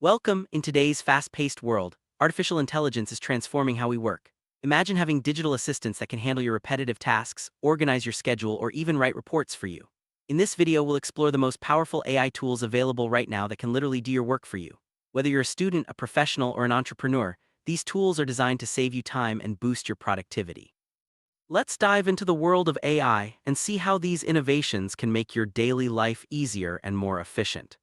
Welcome. In today's fast-paced world, artificial intelligence is transforming how we work. Imagine having digital assistants that can handle your repetitive tasks, organize your schedule, or even write reports for you. In this video, we'll explore the most powerful AI tools available right now that can literally do your work for you. Whether you're a student, a professional, or an entrepreneur, these tools are designed to save you time and boost your productivity. Let's dive into the world of AI and see how these innovations can make your daily life easier and more efficient.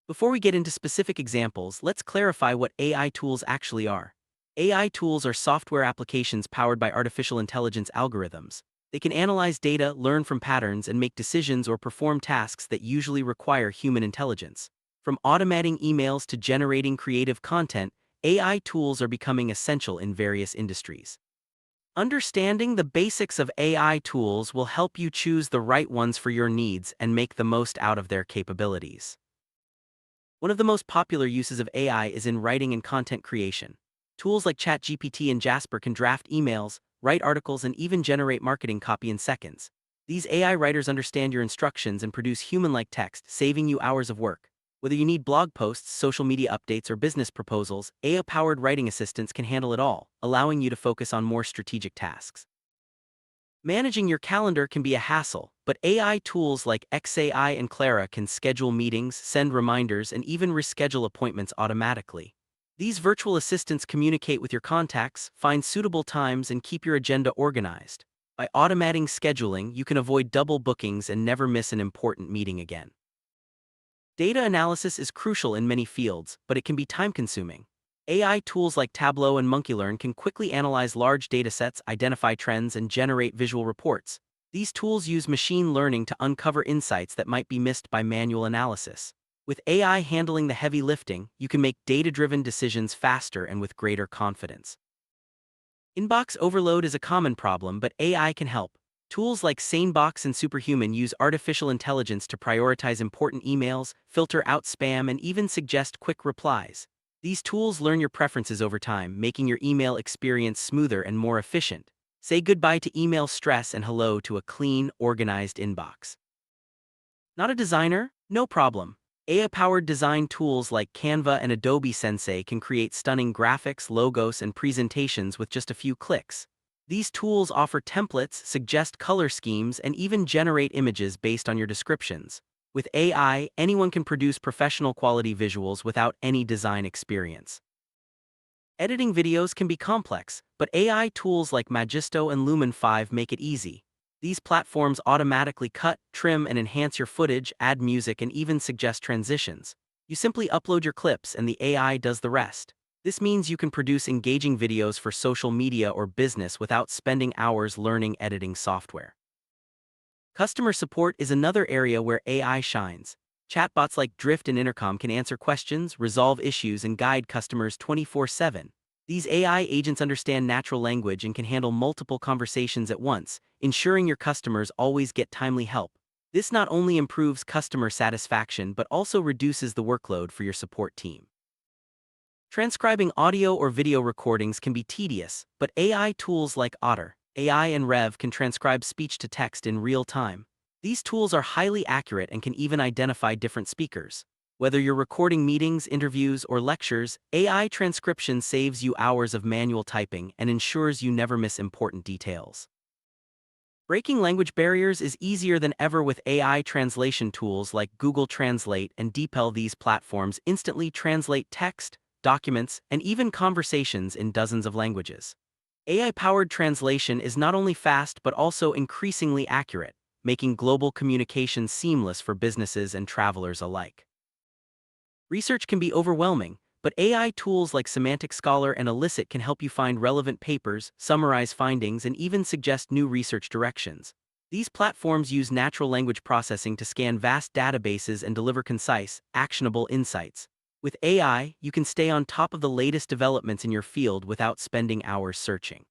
Before we get into specific examples, let's clarify what AI tools actually are. AI tools are software applications powered by artificial intelligence algorithms. They can analyze data, learn from patterns, and make decisions or perform tasks that usually require human intelligence. From automating emails to generating creative content, AI tools are becoming essential in various industries. Understanding the basics of AI tools will help you choose the right ones for your needs and make the most out of their capabilities. One of the most popular uses of AI is in writing and content creation. Tools like ChatGPT and Jasper can draft emails, write articles, and even generate marketing copy in seconds. These AI writers understand your instructions and produce human-like text, saving you hours of work. Whether you need blog posts, social media updates, or business proposals, AI-powered writing assistants can handle it all, allowing you to focus on more strategic tasks. Managing your calendar can be a hassle, but AI tools like XAI and Clara can schedule meetings, send reminders, and even reschedule appointments automatically. These virtual assistants communicate with your contacts, find suitable times, and keep your agenda organized. By automating scheduling, you can avoid double bookings and never miss an important meeting again. Data analysis is crucial in many fields, but it can be time-consuming. AI tools like Tableau and MonkeyLearn can quickly analyze large datasets, identify trends, and generate visual reports. These tools use machine learning to uncover insights that might be missed by manual analysis. With AI handling the heavy lifting, you can make data-driven decisions faster and with greater confidence. Inbox overload is a common problem, but AI can help. Tools like SaneBox and Superhuman use artificial intelligence to prioritize important emails, filter out spam, and even suggest quick replies. These tools learn your preferences over time, making your email experience smoother and more efficient. Say goodbye to email stress and hello to a clean, organized inbox. Not a designer? No problem. AI-powered design tools like Canva and Adobe Sensei can create stunning graphics, logos, and presentations with just a few clicks. These tools offer templates, suggest color schemes, and even generate images based on your descriptions. With AI, anyone can produce professional quality visuals without any design experience. Editing videos can be complex, but AI tools like Magisto and Lumen 5 make it easy. These platforms automatically cut, trim, and enhance your footage, add music, and even suggest transitions. You simply upload your clips and the AI does the rest. This means you can produce engaging videos for social media or business without spending hours learning editing software. Customer support is another area where AI shines. Chatbots like Drift and Intercom can answer questions, resolve issues, and guide customers 24/7. These AI agents understand natural language and can handle multiple conversations at once, ensuring your customers always get timely help. This not only improves customer satisfaction but also reduces the workload for your support team. Transcribing audio or video recordings can be tedious, but AI tools like Otter, AI and Rev can transcribe speech to text in real time. These tools are highly accurate and can even identify different speakers. Whether you're recording meetings, interviews, or lectures, AI transcription saves you hours of manual typing and ensures you never miss important details. Breaking language barriers is easier than ever with AI translation tools like Google Translate and DeepL. These platforms instantly translate text, documents, and even conversations in dozens of languages. AI-powered translation is not only fast but also increasingly accurate, making global communication seamless for businesses and travelers alike. Research can be overwhelming, but AI tools like Semantic Scholar and Elicit can help you find relevant papers, summarize findings, and even suggest new research directions. These platforms use natural language processing to scan vast databases and deliver concise, actionable insights. With AI, you can stay on top of the latest developments in your field without spending hours searching.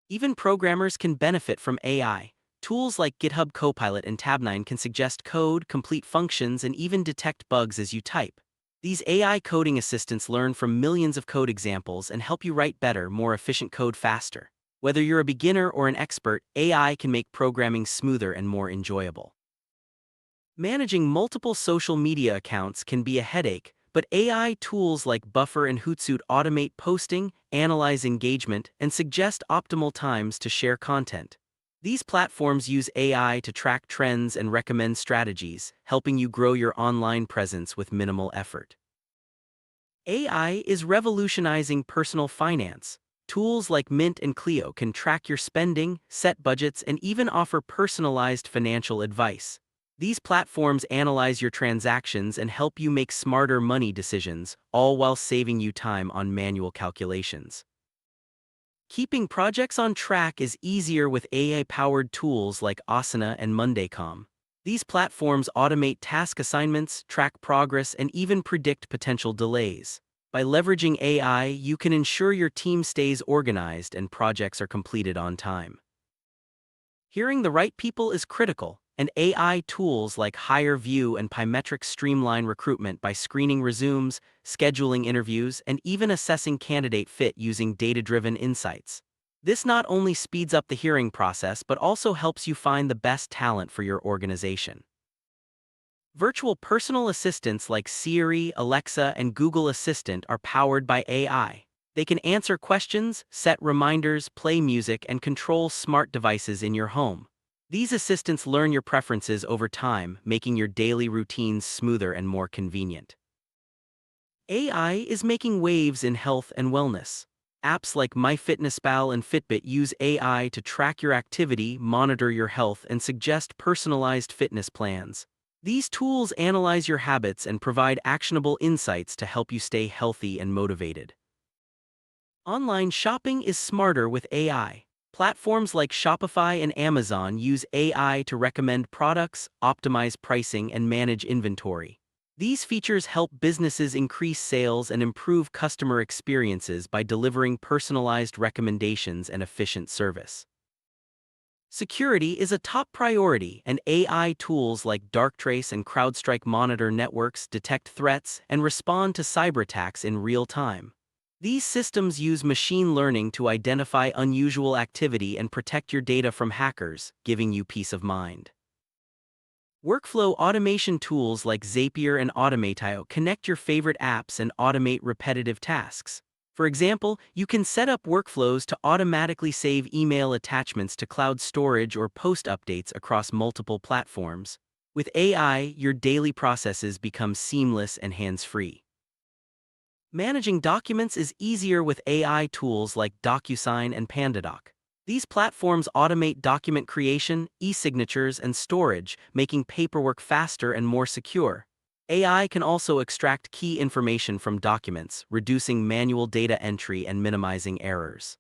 Even programmers can benefit from AI. Tools like GitHub Copilot and Tabnine can suggest code, complete functions, and even detect bugs as you type. These AI coding assistants learn from millions of code examples and help you write better, more efficient code faster. Whether you're a beginner or an expert, AI can make programming smoother and more enjoyable. Managing multiple social media accounts can be a headache, but AI tools like Buffer and Hootsuite automate posting, analyze engagement, and suggest optimal times to share content. These platforms use AI to track trends and recommend strategies, helping you grow your online presence with minimal effort. AI is revolutionizing personal finance. Tools like Mint and Clio can track your spending, set budgets, and even offer personalized financial advice. These platforms analyze your transactions and help you make smarter money decisions, all while saving you time on manual calculations. Keeping projects on track is easier with AI-powered tools like Asana and Monday.com. These platforms automate task assignments, track progress, and even predict potential delays. By leveraging AI, you can ensure your team stays organized and projects are completed on time. Hiring the right people is critical, and AI tools like HireVue and Pymetric streamline recruitment by screening resumes, scheduling interviews, and even assessing candidate fit using data-driven insights. This not only speeds up the hiring process but also helps you find the best talent for your organization. Virtual personal assistants like Siri, Alexa, and Google Assistant are powered by AI. They can answer questions, set reminders, play music, and control smart devices in your home. These assistants learn your preferences over time, making your daily routines smoother and more convenient. AI is making waves in health and wellness. Apps like MyFitnessPal and Fitbit use AI to track your activity, monitor your health, and suggest personalized fitness plans. These tools analyze your habits and provide actionable insights to help you stay healthy and motivated. Online shopping is smarter with AI. Platforms like Shopify and Amazon use AI to recommend products, optimize pricing, and manage inventory. These features help businesses increase sales and improve customer experiences by delivering personalized recommendations and efficient service. Security is a top priority, and AI tools like Darktrace and CrowdStrike monitor networks, detect threats, and respond to cyberattacks in real time. These systems use machine learning to identify unusual activity and protect your data from hackers, giving you peace of mind. Workflow automation tools like Zapier and Automatio connect your favorite apps and automate repetitive tasks. For example, you can set up workflows to automatically save email attachments to cloud storage or post updates across multiple platforms. With AI, your daily processes become seamless and hands-free. Managing documents is easier with AI tools like DocuSign and PandaDoc. These platforms automate document creation, e-signatures, and storage, making paperwork faster and more secure. AI can also extract key information from documents, reducing manual data entry and minimizing errors.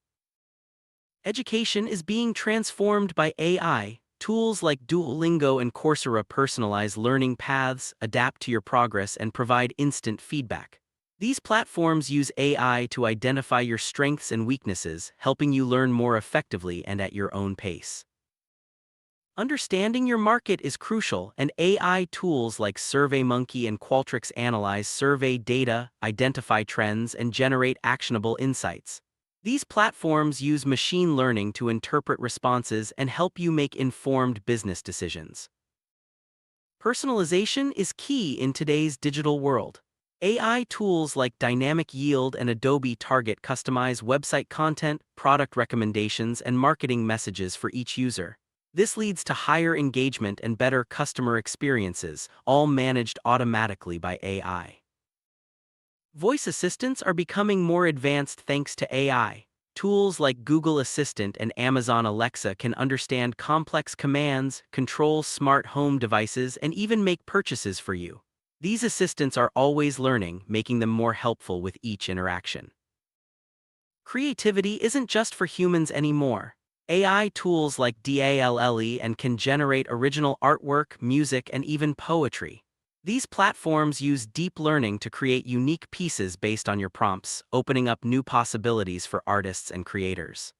Education is being transformed by AI. Tools like Duolingo and Coursera personalize learning paths, adapt to your progress, and provide instant feedback. These platforms use AI to identify your strengths and weaknesses, helping you learn more effectively and at your own pace. Understanding your market is crucial, and AI tools like SurveyMonkey and Qualtrics analyze survey data, identify trends, and generate actionable insights. These platforms use machine learning to interpret responses and help you make informed business decisions. Personalization is key in today's digital world. AI tools like Dynamic Yield and Adobe Target customize website content, product recommendations, and marketing messages for each user. This leads to higher engagement and better customer experiences, all managed automatically by AI. Voice assistants are becoming more advanced thanks to AI. Tools like Google Assistant and Amazon Alexa can understand complex commands, control smart home devices, and even make purchases for you. These assistants are always learning, making them more helpful with each interaction. Creativity isn't just for humans anymore. AI tools like DALL-E and can generate original artwork, music, and even poetry. These platforms use deep learning to create unique pieces based on your prompts, opening up new possibilities for artists and creators.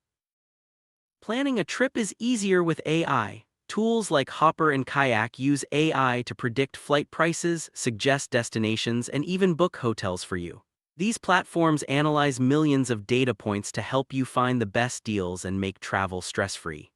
Planning a trip is easier with AI. Tools like Hopper and Kayak use AI to predict flight prices, suggest destinations, and even book hotels for you. These platforms analyze millions of data points to help you find the best deals and make travel stress-free.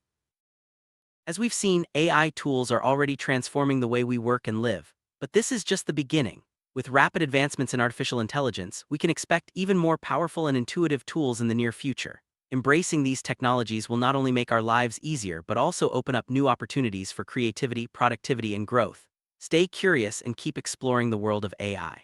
As we've seen, AI tools are already transforming the way we work and live, but this is just the beginning. With rapid advancements in artificial intelligence, we can expect even more powerful and intuitive tools in the near future. Embracing these technologies will not only make our lives easier but also open up new opportunities for creativity, productivity, and growth. Stay curious and keep exploring the world of AI.